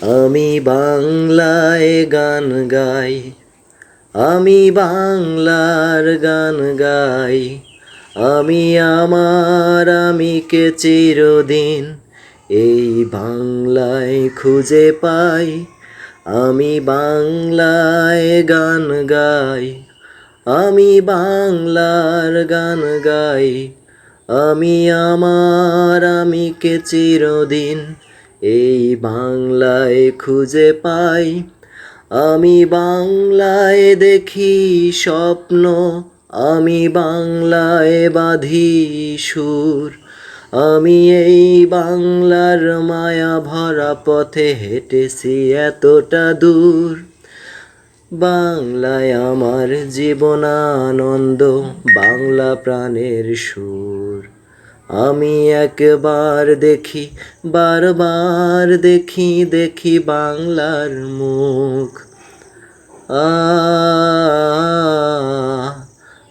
আমি বাংলায় গান গাই, আমি বাংলার গান গাই। আমি আমার আমিকে চিরদিন এই বাংলায় খুঁজে পাই। আমি বাংলায় গান গাই, আমি বাংলার গান গাই। আমি আমার আমিকে চিরদিন এই বাংলায় খুঁজে পাই। আমি বাংলায় দেখি স্বপ্ন, আমি বাংলায় বাঁধি সুর। আমি এই বাংলার মায়া ভরা পথে হেঁটেছি এতটা দূর। বাংলায় আমার জীবনানন্দ, বাংলা প্রাণের সুর। আমি একবার দেখি, বারবার দেখি, দেখি বাংলার মুখ। আ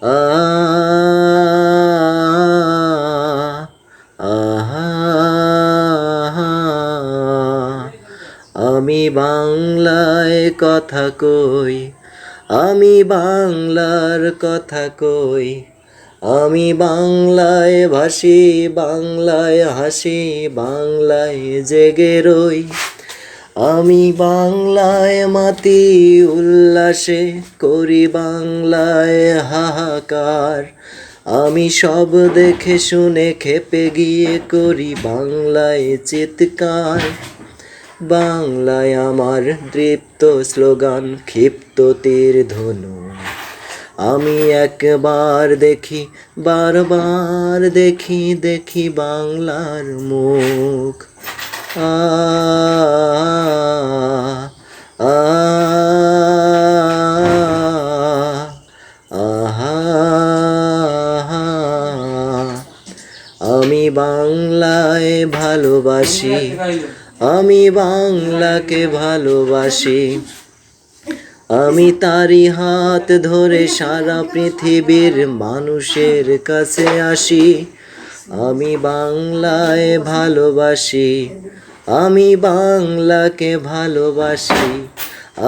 আ আমি বাংলায় কথা কই, আমি বাংলার কথা কই। আমি বাংলায় ভাসি, বাংলায় হাসি, বাংলায় জেগে রই। আমি বাংলায় মাতি উল্লাসে, করি বাংলায় হাহাকার। আমি সব দেখে শুনে খেপে গিয়ে করি বাংলায় চিৎকার। বাংলায় আমার দৃপ্ত স্লোগান, ক্ষিপ্ত তীর ধনু। আমি একবার দেখি, বারবার দেখি, দেখি বাংলার মুখ। আ আ আহা আমি বাংলায় ভালোবাসি, আমি বাংলাকে ভালোবাসি। আমি তারি হাত ধরে সারা পৃথিবীর মানুষের কাছে আসি। আমি বাংলায় ভালোবাসি, আমি বাংলাকে ভালোবাসি।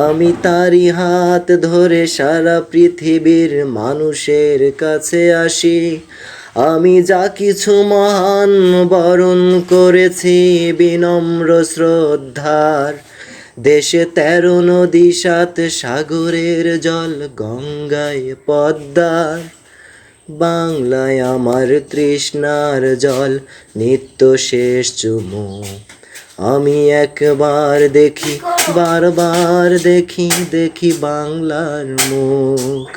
আমি তারি হাত ধরে সারা পৃথিবীর মানুষের কাছে আসি। আমি যা কিছু মহান বরণ করেছি বিনম্র শ্রদ্ধার। দেশে 13 নদী 7 সাগরের জল, গঙ্গায় পদ্মার। বাংলায় আমার তৃষ্ণার জল, নিত্য শেষ চুমু। আমি একবার দেখি, বারবার দেখি, দেখি বাংলার মুখ।